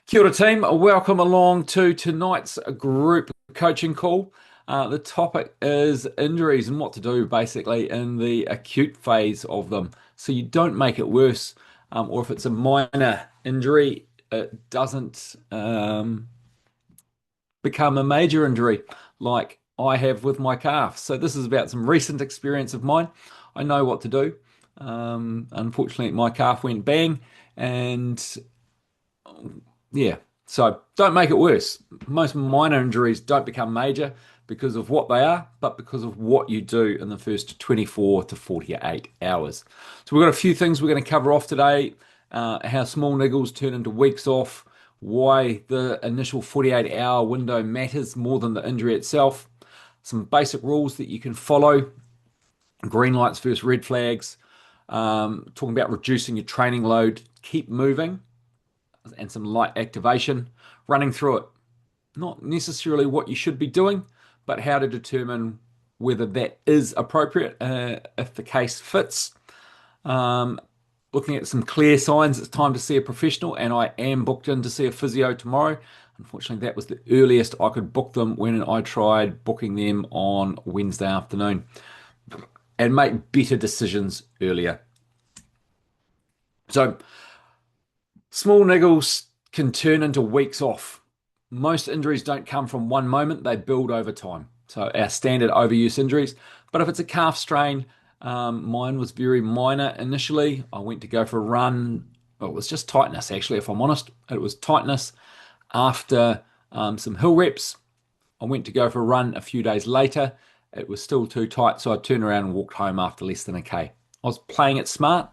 Kia ora team, welcome along to tonight's group coaching call. The topic is injuries and what to do basically in the acute phase of them so you don't make it worse, or if it's a minor injury, it doesn't become a major injury like I have with my calf. So this is about some recent experience of mine. I know what to do. Unfortunately, my calf went bang and yeah, so don't make it worse. Most minor injuries don't become major because of what they are, but because of what you do in the first 24 to 48 hours. So we've got a few things we're going to cover off today. How small niggles turn into weeks off, why the initial 48-hour window matters more than the injury itself, some basic rules that you can follow, green lights versus red flags, talking about reducing your training load, keep moving, and some light activation, running through it. Not necessarily what you should be doing, but how to determine whether that is appropriate if the case fits. Um, Looking at some clear signs it's time to see a professional, and I am booked in to see a physio tomorrow. Unfortunately, that was the earliest I could book them when I tried booking them on Wednesday afternoon and make better decisions earlier. So, small niggles can turn into weeks off. Most injuries don't come from one moment, they build over time. So, our standard overuse injuries. But if it's a calf strain, mine was very minor initially. I went to go for a run. Well, it was just tightness, actually, if I'm honest. It was tightness after some hill reps. I went to go for a run a few days later. It was still too tight, so I turned around and walked home after less than a K. I was playing it smart.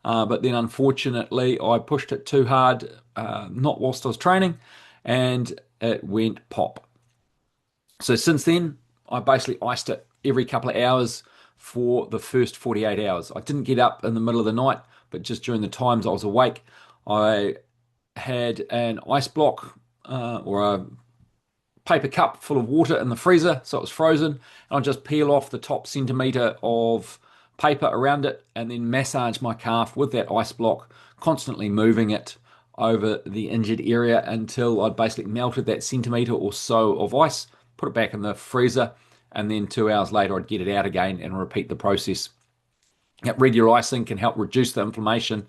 But then unfortunately, I pushed it too hard, not whilst I was training, and it went pop. So since then, I basically iced it every couple of hours for the first 48 hours. I didn't get up in the middle of the night, but just during the times I was awake, I had an ice block or a paper cup full of water in the freezer, so it was frozen. And I'd just peel off the top centimetre of paper around it and then massage my calf with that ice block, constantly moving it over the injured area until I'd basically melted that centimetre or so of ice, put it back in the freezer, and then 2 hours later I'd get it out again and repeat the process. That regular icing can help reduce the inflammation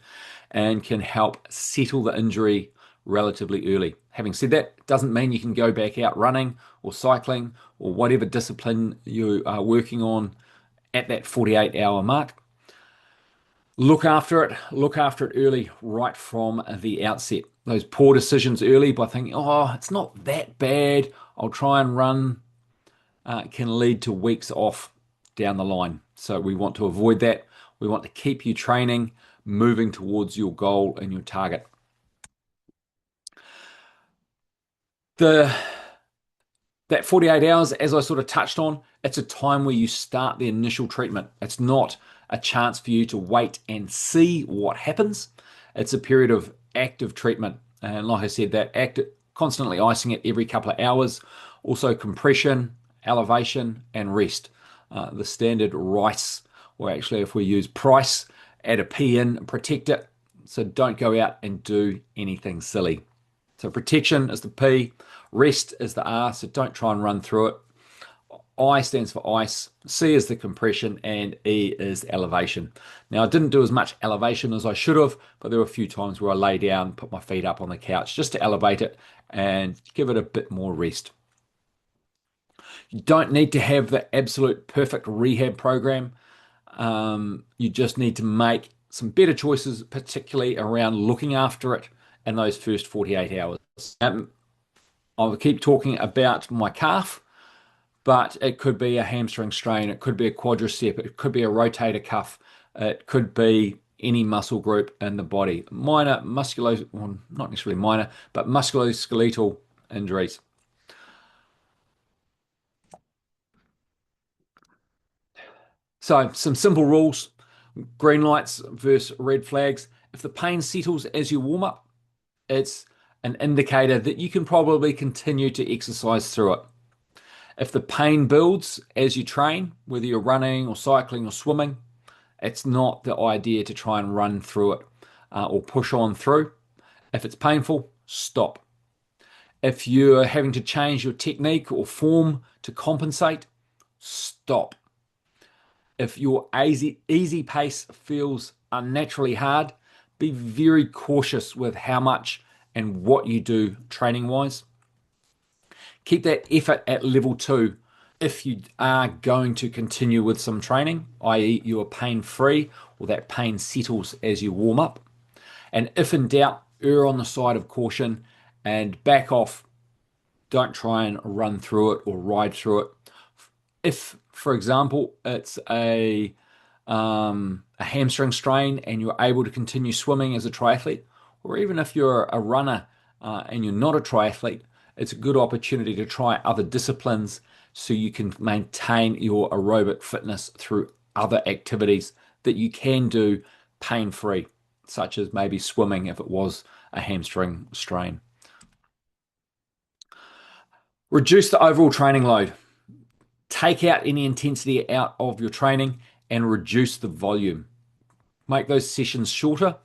and can help settle the injury relatively early. Having said that, doesn't mean you can go back out running or cycling or whatever discipline you are working on at that 48-hour mark. Look after it early, right from the outset. Those poor decisions early by thinking, oh, it's not that bad, I'll try and run, can lead to weeks off down the line. So we want to avoid that. We want to keep you training, moving towards your goal and your target. The That 48 hours, as I sort of touched on, it's a time where you start the initial treatment. It's not a chance for you to wait and see what happens. It's a period of active treatment. And like I said, that constantly icing it every couple of hours, also compression, elevation, and rest. The standard RICE, or actually if we use price, add a P in, protect it. So don't go out and do anything silly. So protection is the P, rest is the R, so don't try and run through it. I stands for ice, C is the compression, and E is elevation. Now, I didn't do as much elevation as I should have, but there were a few times where I lay down, put my feet up on the couch just to elevate it and give it a bit more rest. You don't need to have the absolute perfect rehab program. You just need to make some better choices, particularly around looking after it in those first 48 hours. I'll keep talking about my calf, but it could be a hamstring strain, it could be a quadricep, it could be a rotator cuff, it could be any muscle group in the body. Well, not necessarily minor, but musculoskeletal injuries. So, some simple rules, green lights versus red flags. If the pain settles as you warm up, it's an indicator that you can probably continue to exercise through it. If the pain builds as you train, whether you're running or cycling or swimming, it's not the idea to try and run through it or push on through. If it's painful, stop. If you're having to change your technique or form to compensate, stop. If your easy pace feels unnaturally hard, be very cautious with how much and what you do training wise. Keep that effort at level two if you are going to continue with some training, i.e., you are pain free or that pain settles as you warm up. And if in doubt, err on the side of caution and back off. Don't try and run through it or ride through it. If, for example, it's a hamstring strain and you're able to continue swimming as a triathlete, or even if you're a runner and you're not a triathlete, it's a good opportunity to try other disciplines so you can maintain your aerobic fitness through other activities that you can do pain free, such as maybe swimming if it was a hamstring strain. Reduce the overall training load. Take out any intensity out of your training and reduce the volume. Make those sessions shorter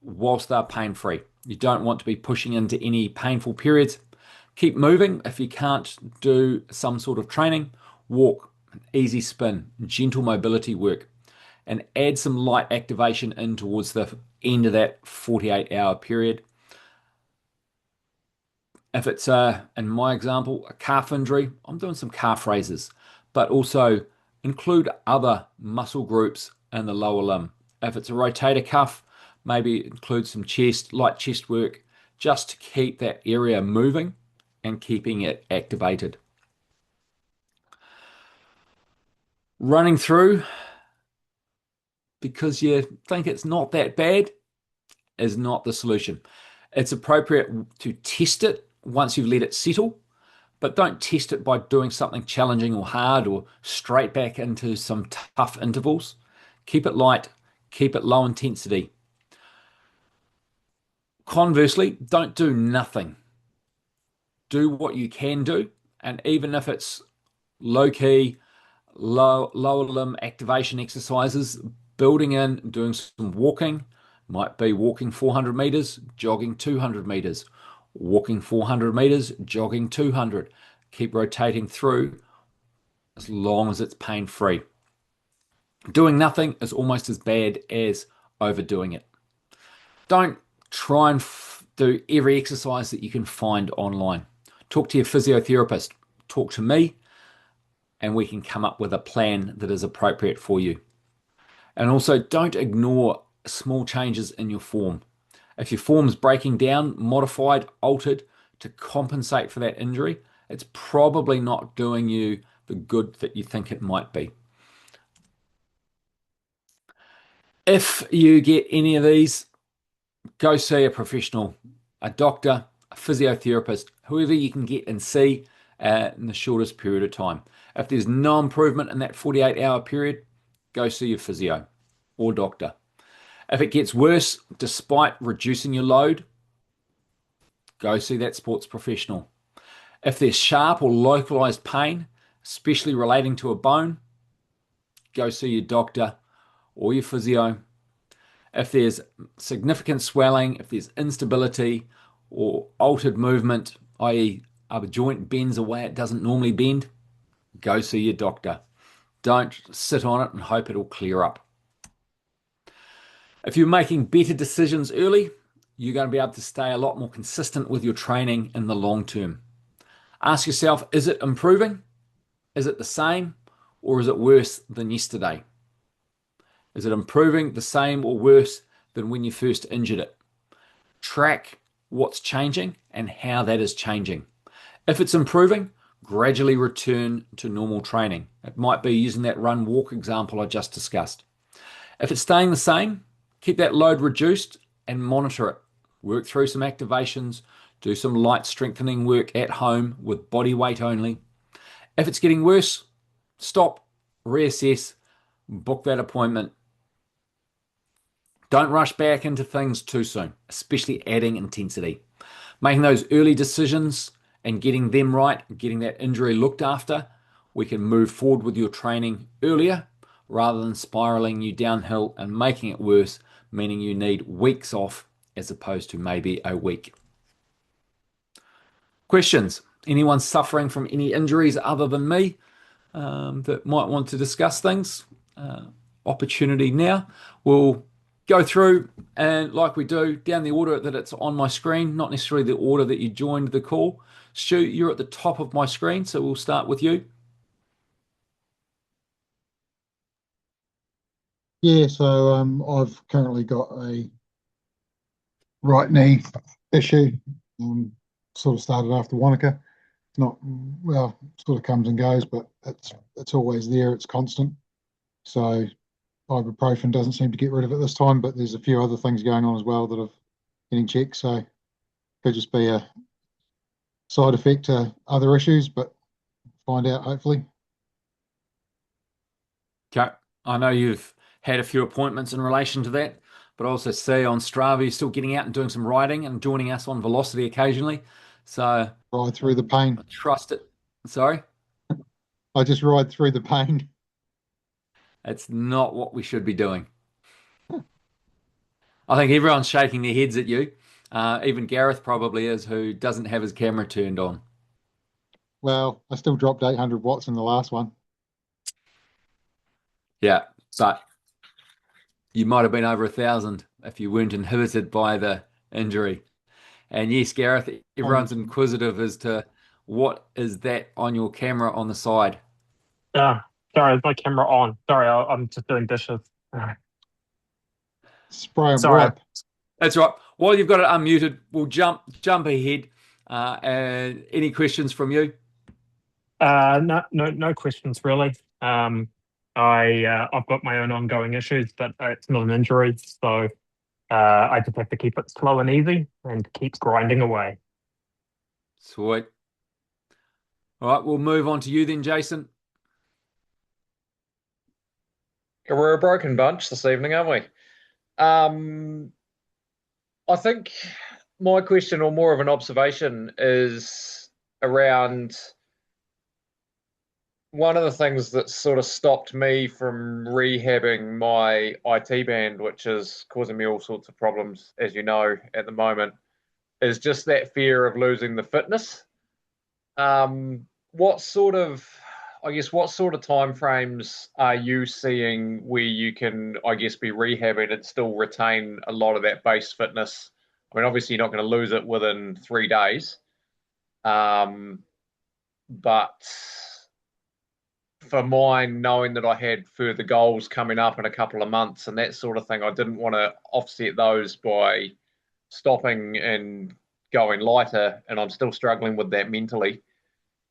whilst they're pain free. You don't want to be pushing into any painful periods. Keep moving. If you can't do some sort of training, walk, easy spin, gentle mobility work, and add some light activation in towards the end of that 48-hour period. If it's, in my example, a calf injury, I'm doing some calf raises, but also include other muscle groups in the lower limb. If it's a rotator cuff, maybe include some chest, light chest work, just to keep that area moving and keeping it activated. Running through because you think it's not that bad is not the solution. It's appropriate to test it once you've let it settle, but don't test it by doing something challenging or hard or straight back into some tough intervals. Keep it light, keep it low intensity. Conversely, don't do nothing. Do what you can do, and even if it's low key, lower limb activation exercises, building in, doing some walking, might be walking 400 meters, jogging 200 meters, walking 400 meters, jogging 200. Keep rotating through as long as it's pain free. Doing nothing is almost as bad as overdoing it. Don't try and do every exercise that you can find online. Talk to your physiotherapist, talk to me, and we can come up with a plan that is appropriate for you. And also, don't ignore small changes in your form. If your form's breaking down, modified, altered to compensate for that injury, it's probably not doing you the good that you think it might be. If you get any of these, go see a professional, a doctor, a physiotherapist, whoever you can get and see in the shortest period of time. If there's no improvement in that 48-hour period, go see your physio or doctor. If it gets worse, despite reducing your load, go see that sports professional. If there's sharp or localized pain, especially relating to a bone, go see your doctor or your physio. If there's significant swelling, if there's instability or altered movement, i.e., a joint bends a way it doesn't normally bend, go see your doctor. Don't sit on it and hope it'll clear up. If you're making better decisions early, you're going to be able to stay a lot more consistent with your training in the long term. Ask yourself, is it improving? Is it the same? Or is it worse than yesterday? Is it improving, the same, or worse than when you first injured it? Track what's changing and how that is changing. If it's improving, gradually return to normal training. It might be using that run walk example I just discussed. If it's staying the same, keep that load reduced and monitor it. Work through some activations, do some light strengthening work at home with body weight only. If it's getting worse, stop, reassess, book that appointment. Don't rush back into things too soon, especially adding intensity. Making those early decisions and getting them right, getting that injury looked after, we can move forward with your training earlier rather than spiraling you downhill and making it worse, meaning you need weeks off as opposed to maybe a week. Questions? Anyone suffering from any injuries other than me that might want to discuss things? Uh, Opportunity now. We'll go through and, like we do, down the order that it's on my screen, not necessarily the order that you joined the call. Stu, you're at the top of my screen, so we'll start with you. Yeah, so I've currently got a right knee issue. Um, Sort of started after Wanaka. It's not well, sort of comes and goes, but it's always there. It's constant. So ibuprofen doesn't seem to get rid of it this time, but there's a few other things going on as well that I've getting checked. So could just be a side effect to other issues, but find out hopefully. Okay. I know you've had a few appointments in relation to that, but I also see on Strava you're still getting out and doing some riding and joining us on Velocity occasionally. So Ride through the um, I pain. trust it. Sorry, I just ride through the pain. it's not what we should be doing. I think everyone's shaking their heads at you. Even Gareth probably is, who doesn't have his camera turned on. Well, I still dropped 800 watts in the last one. Yeah, but you might have been over 1,000 if you weren't inhibited by the injury. And yes, Gareth, everyone's Um, inquisitive as to what is that on your camera on the side. Uh, Sorry, is my camera on? Sorry, I'm just doing dishes. Spray and Sorry. wipe. That's right. While you've got it unmuted, we'll jump ahead. And any questions from you? No questions really. I've got my own ongoing issues, but it's not an injury, so I just have to keep it slow and easy and keep grinding away. Sweet. All right, we'll move on to you then, Jason. We're a broken bunch this evening, aren't we? Um, I think my question, or more of an observation, is around one of the things that sort of stopped me from rehabbing my IT band, which is causing me all sorts of problems, as you know, at the moment, is just that fear of losing the fitness. What sort of, I guess, what sort of timeframes are you seeing where you can, I guess, be rehabbing and still retain a lot of that base fitness? I mean, obviously, you're not going to lose it within 3 days, um, but for mine, knowing that I had further goals coming up in a couple of months and that sort of thing, I didn't want to offset those by stopping and going lighter, and I'm still struggling with that mentally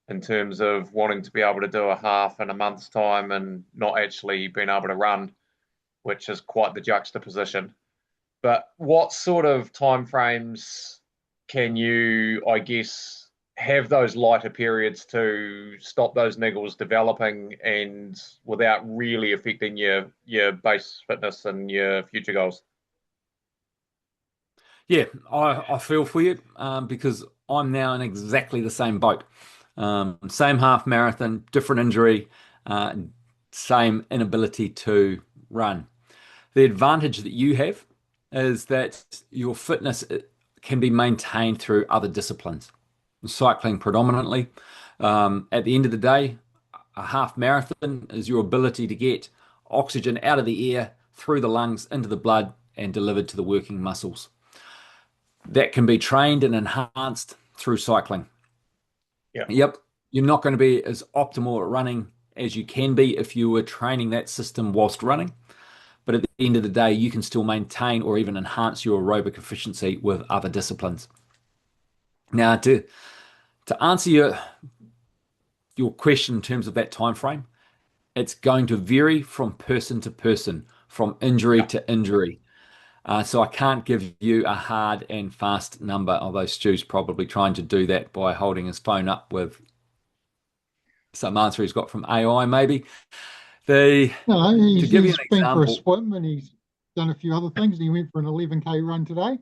in terms of wanting to be able to do a half in a month's time and not actually being able to run, which is quite the juxtaposition. But what sort of timeframes can you, I guess, have those lighter periods to stop those niggles developing and without really affecting your base fitness and your future goals? Yeah, I feel for you because I'm now in exactly the same boat. Same half marathon, different injury, uh, same inability to run. The advantage that you have is that your fitness can be maintained through other disciplines, cycling predominantly. At the end of the day, a half marathon is your ability to get oxygen out of the air, through the lungs, into the blood, and delivered to the working muscles. That can be trained and enhanced through cycling. Yeah. Yep, you're not going to be as optimal at running as you can be if you were training that system whilst running. But at the end of the day, you can still maintain or even enhance your aerobic efficiency with other disciplines. Now, to answer your question in terms of that time frame, it's going to vary from person to person, from injury Yeah. to injury. So I can't give you a hard and fast number, although Stu's probably trying to do that by holding his phone up with some answer he's got from AI, maybe. The No, To give you he's an been for a example, swim and he's done a few other things. And he went for an 11K run today.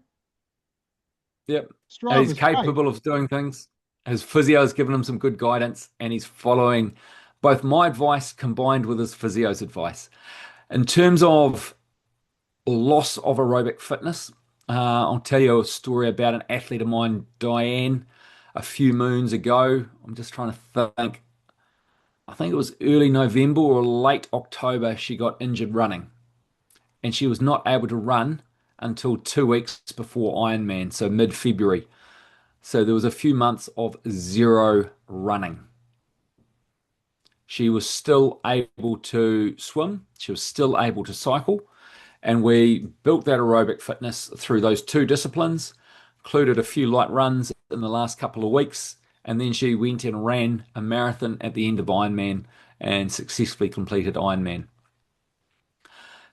yep, he's Strava's great. capable of doing things. His physio has given him some good guidance, and he's following both my advice combined with his physio's advice. In terms of loss of aerobic fitness, I'll tell you a story about an athlete of mine, Diane. a few moons ago. I'm just trying to think. I think it was early November or late October, she got injured running, and she was not able to run until 2 weeks before Ironman, so mid-February. So there was a few months of zero running. She was still able to swim, she was still able to cycle, and we built that aerobic fitness through those two disciplines, included a few light runs in the last couple of weeks, and then she went and ran a marathon at the end of Ironman and successfully completed Ironman.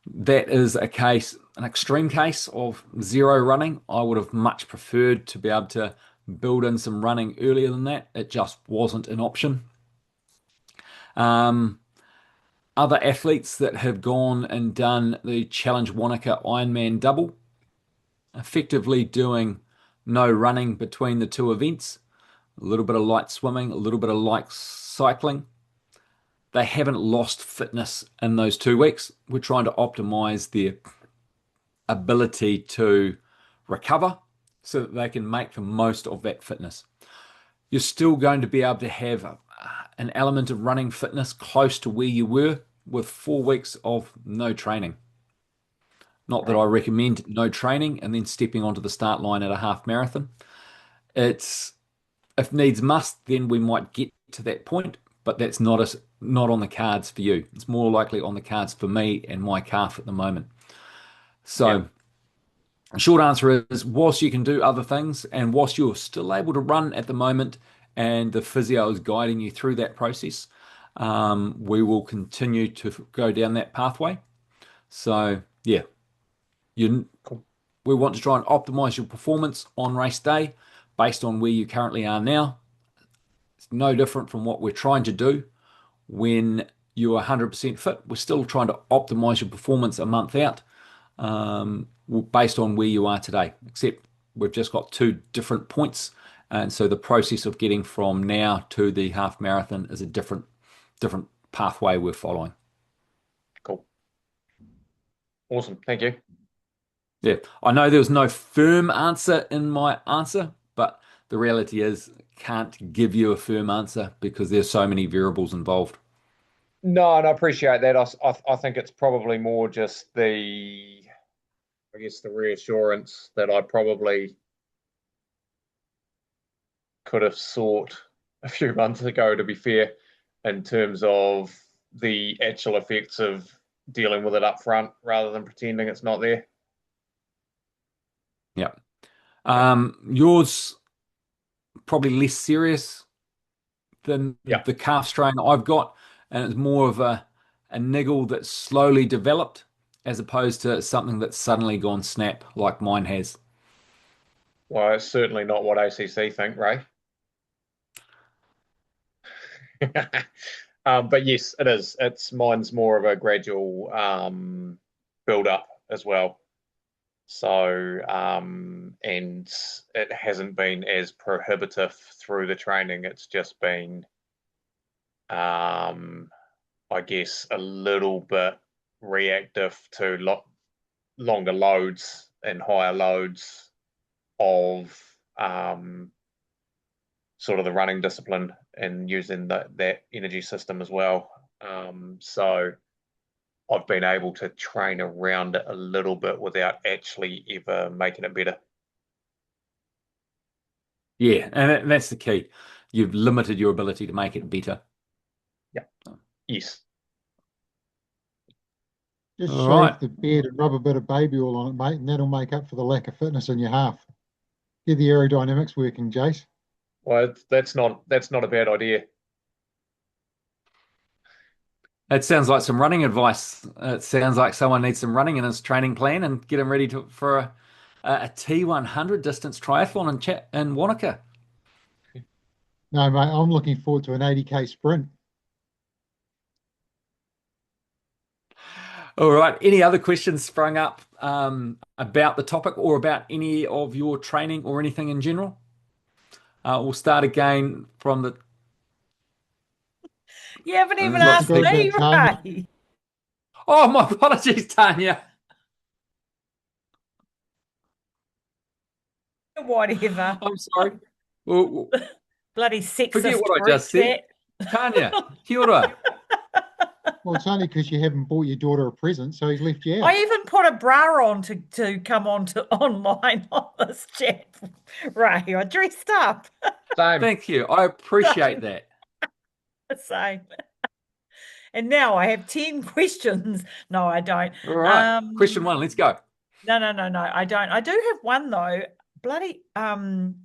That is a case, an extreme case of zero running. I would have much preferred to be able to build in some running earlier than that. It just wasn't an option. Um, Other athletes that have gone and done the Challenge Wanaka Ironman double, effectively doing no running between the two events, a little bit of light swimming, a little bit of light cycling. They haven't lost fitness in those 2 weeks. We're trying to optimize their ability to recover so that they can make the most of that fitness. You're still going to be able to have an element of running fitness close to where you were with 4 weeks of no training. Not that I recommend no training and then stepping onto the start line at a half marathon. It's if needs must, then we might get to that point, but that's not on the cards for you. It's more likely on the cards for me and my calf at the moment. Yeah. So, short answer is, whilst you can do other things, and whilst you're still able to run at the moment, and the physio is guiding you through that process, we will continue to go down that pathway. So, yeah, you Cool. we want to try and optimize your performance on race day based on where you currently are now. It's no different from what we're trying to do when you're 100% fit. We're still trying to optimize your performance a month out, based on where you are today, except we've just got two different points. And so the process of getting from now to the half marathon is a different pathway we're following. Cool. Awesome. Thank you. Yeah, I know there was no firm answer in my answer, but the reality is can't give you a firm answer because there's so many variables involved. No, and I appreciate that. I think it's probably more just I guess, the reassurance that I probably could have sought a few months ago, to be fair, in terms of the actual effects of dealing with it up front rather than pretending it's not there. Yeah. Yeah. Yours probably less serious than Yeah. the calf strain I've got, and it's more of a niggle that's slowly developed as opposed to something that's suddenly gone snap like mine has. Well, it's certainly not what ACC think, Ray. But yes, it is. Mine's more of a gradual build up as well. So, and it hasn't been as prohibitive through the training. It's just been, I guess, a little bit reactive to longer loads and higher loads of sort of the running discipline and using that energy system as well. So I've been able to train around it a little bit without actually ever making it better. Yeah, and that's the key. You've limited your ability to make it better. Yeah. Yes. Just All right. shave the beard and rub a bit of baby oil on it, mate, and that'll make up for the lack of fitness in your half. Get the aerodynamics working, Jace. Well, that's not a bad idea. It sounds like some running advice. It sounds like someone needs some running in his training plan and get him ready for a T100 distance triathlon in Wanaka. No, mate, I'm looking forward to an 80K sprint. All right. Any other questions sprung up about the topic or about any of your training or anything in general? We'll start again from the. You haven't even Lots Lots of asked to talk people. me, about, Tanya. Ray. Oh, my apologies, Tanya. Whatever. I'm sorry. Well, Bloody forget sexist what I group just said. chat. Tanya, kia ora. Well, it's only because you haven't bought your daughter a present, so he's left you I out. even put a bra on to come on to online on this chat. Ray, I dressed up. Same. Thank you. I appreciate Same. that. Same. And now I have 10 questions. No, I don't. All right. Question Um, one, let's go. no, I don't. I do have one though. Bloody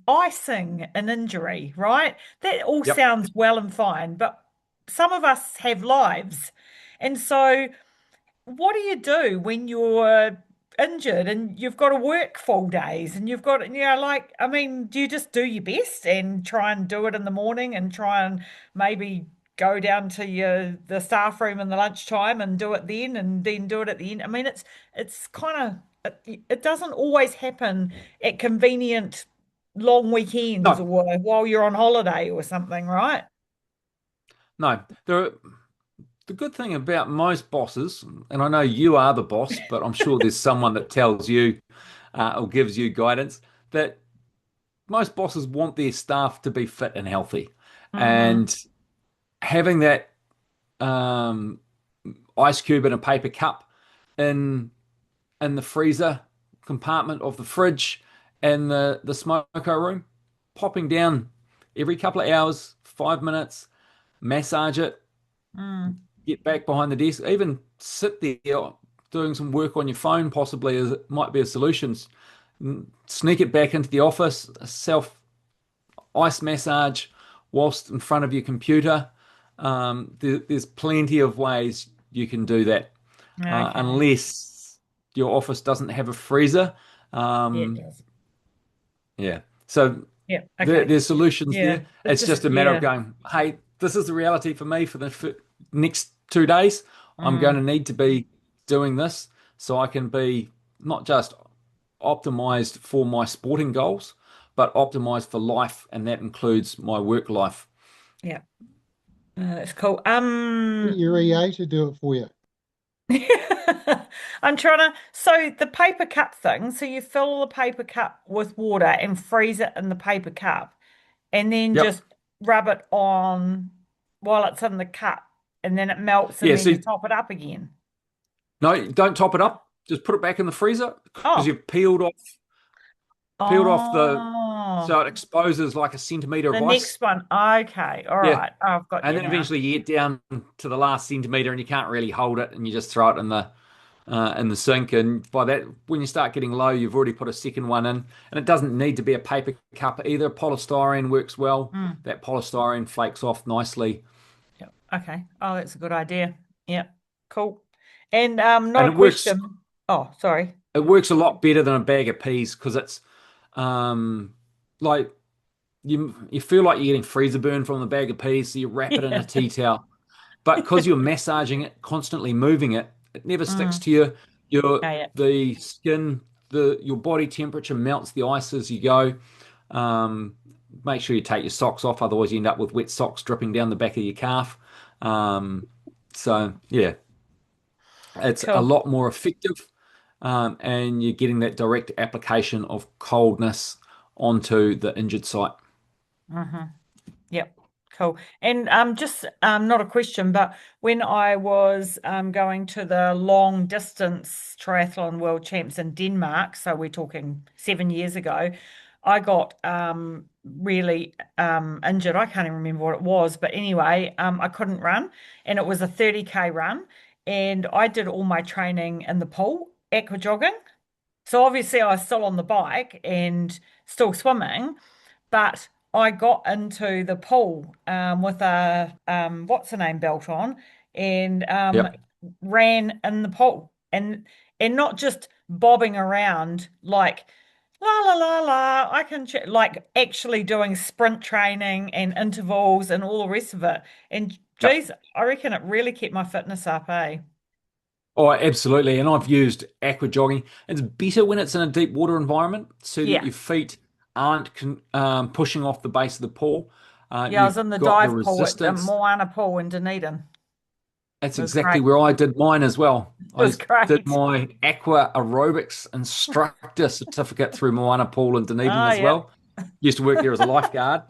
icing an injury, right? That all Yep. sounds well and fine, but some of us have lives. And so what do you do when you're injured and you've got to work full days and you've got, like, I mean, do you just do your best and try and do it in the morning and try and maybe go down to the staff room in the lunchtime and do it then and then do it at the end? I mean, it's kind of it doesn't always happen at convenient long weekends No, or while you're on holiday or something, right? no. The good thing about most bosses, and I know you are the boss, but I'm sure there's someone that tells you or gives you guidance, that most bosses want their staff to be fit and healthy. Mm, And having that um, ice cube in a paper cup in in the freezer compartment of the fridge in the smoko room, popping down every couple of hours, 5 minutes, massage it, mm, get back behind the desk, even sit there doing some work on your phone, possibly as it might be a solution. Sneak it back into the office, self ice massage whilst in front of your computer. There's plenty of ways you can do that, okay. unless your office doesn't have a freezer. Yeah, it Um, does. yeah, so Yeah, okay. there's solutions Yeah, there. it's It's just just a matter of yeah. going, hey, this is the reality for me for the next 2 days. I'm going to Mm, need to be doing this so I can be not just optimized for my sporting goals, but optimized for life, and that includes my work life. yeah, it's cool. Get your EA to do it for you. I'm trying to. So the paper cup thing. So you fill the paper cup with water and freeze it in the paper cup, and then Yep. just rub it on while it's in the cup, and then it melts, and Yeah. then you See, top it up again. no, don't top it up. Just put it back in the freezer because Oh, you've peeled off oh, so it exposes like a centimeter the of ice. next one. Okay, all Yeah. right. I've got And you then now. eventually you get down to the last centimeter and you can't really hold it and you just throw it in the sink. And by that, when you start getting low, you've already put a second one in. And it doesn't need to be a paper cup either. Polystyrene works well. Mm, That polystyrene flakes off nicely. yeah. Okay. Oh, that's a good idea. Yeah. Cool. And not And a question. Oh, sorry. it works a lot better than a bag of peas because it's um like you feel like you're getting freezer burn from the bag of peas, so you wrap it in a Yeah. tea towel. But because you're massaging it, constantly moving it, it never sticks Mm, to you. Your yeah, yeah. the skin, your body temperature melts the ice as you go. Um, Make sure you take your socks off, otherwise you end up with wet socks dripping down the back of your calf. Um, so yeah, it's a Cool. lot more effective, and you're getting that direct application of coldness onto the injured site. Hmm. Yep, cool. And just not a question, but when I was going to the long distance triathlon world champs in Denmark, so we're talking 7 years ago, I got really injured. I can't even remember what it was, but anyway, I couldn't run, and it was a 30K run, and I did all my training in the pool, aqua jogging. So obviously I was still on the bike and still swimming, but I got into the pool with a what's the name belt on and Yep. ran in the pool and not just bobbing around like la la la la. I can like actually doing sprint training and intervals and all the rest of it. And Yep. geez, I reckon it really kept my fitness up, eh? Oh, absolutely. And I've used aqua jogging. It's better when it's in a deep water environment so that Yeah. your feet aren't pushing off the base of the pool. Yeah, I was You've in the got the dive pool at resistance. Moana Pool in Dunedin. That's It was exactly great. where I did mine as well. It I was did great. my aqua aerobics instructor certificate through Moana Pool in Dunedin Oh, as yeah. well. Used to work there as a lifeguard.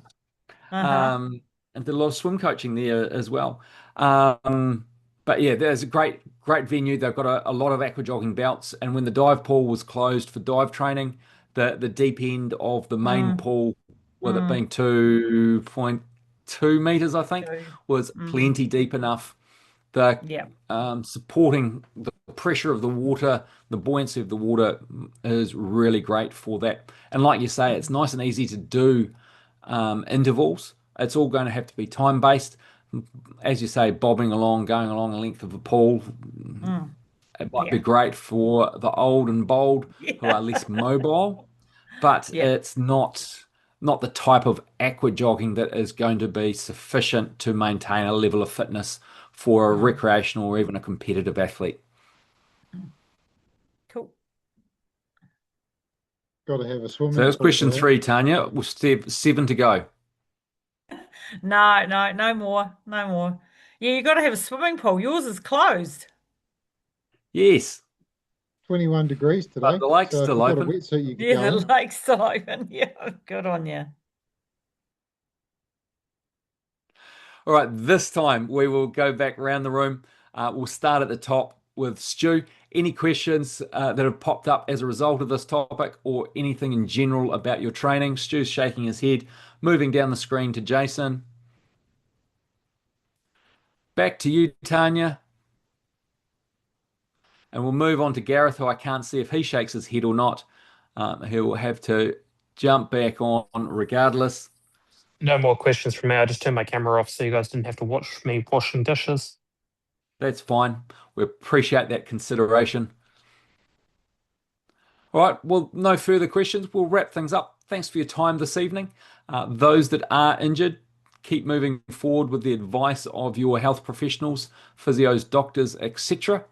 Uh-huh. And did a lot of swim coaching there as well. But yeah, there's a great venue. They've got a lot of aqua jogging belts. And when the dive pool was closed for dive training, the deep end of the main Mm, pool, with it mm, being 2.2 meters, I think, true. was Mm, plenty deep enough. The yeah. supporting the pressure of the water, the buoyancy of the water is really great for that. And like you say, it's nice and easy to do intervals. It's all going to have to be time based. As you say, bobbing along, going along the length of a pool, Mm, it might be yeah. great for the old and bold who are Yeah. less mobile, but Yeah. it's not the type of aqua jogging that is going to be sufficient to maintain a level of fitness for a Mm, recreational or even a competitive athlete. mm. Cool. Got to have a So that swimming was pool question for that. three, Tanya. We've seven to go. No, no, no more. No more. Yeah, you got to have a swimming pool. Yours is closed. Yes, 21 degrees but today. the lake's So if still you've got a open. wetsuit, you could Yeah, go the in. lake's still open. Yeah, good on you. All right, this time we will go back around the room. We'll start at the top with Stu. Any questions that have popped up as a result of this topic or anything in general about your training? Stu's shaking his head, moving down the screen to Jason. Back to you, Tanya. And we'll move on to Gareth, who I can't see if he shakes his head or not. He'll have to jump back on regardless. No more questions from me. I just turned my camera off so you guys didn't have to watch me washing dishes. That's fine. We appreciate that consideration. All right, well, no further questions. We'll wrap things up. Thanks for your time this evening. Those that are injured, keep moving forward with the advice of your health professionals, physios, doctors, etc.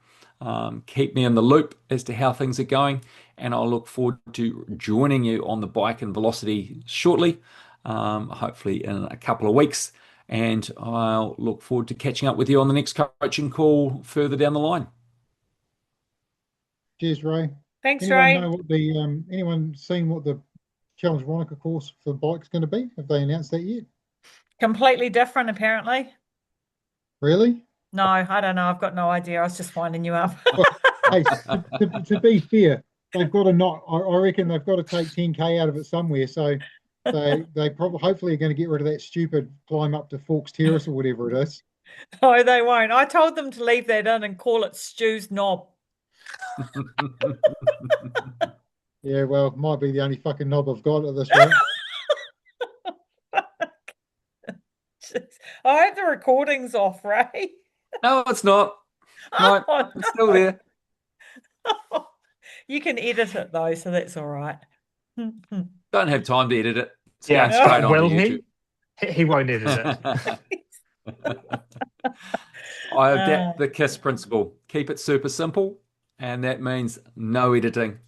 Keep me in the loop as to how things are going, and I'll look forward to joining you on the bike and velocity shortly, hopefully in a couple of weeks. And I'll look forward to catching up with you on the next coaching call further down the line. Cheers, Ray. Thanks, Anyone Ray. know what anyone seen what the Challenge Wanaka course for bikes going to be? Have they announced that yet? Completely different, apparently. Really? No, I don't know. I've got no idea. I was just winding you up. Well, hey, to be fair, they've got to not. I reckon they've got to take 10K out of it somewhere. So they probably hopefully are going to get rid of that stupid climb up to Forks Terrace or whatever it is. No, they won't. I told them to leave that in and call it Stu's Knob. Yeah, well, might be the only fucking knob I've got at this rate. I hope the recording's off, Ray. No, it's not. No, Oh, it's still there. no. You can edit it though, so that's all right. Don't have time to edit it. It's going Yeah, straight onto will YouTube. he? He won't edit it. I Uh, adapt the KISS principle. Keep it super simple, and that means no editing.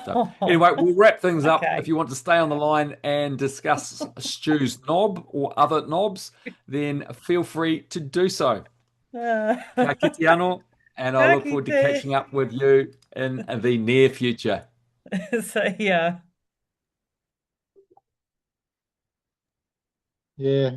So, anyway, we'll wrap things up. If okay. you want to stay on the line and discuss Stu's knob or other knobs, then feel free to do so. Ka kite anō, and I'll Ka look forward to kite. catching up with you in the near future. So yeah. Yeah.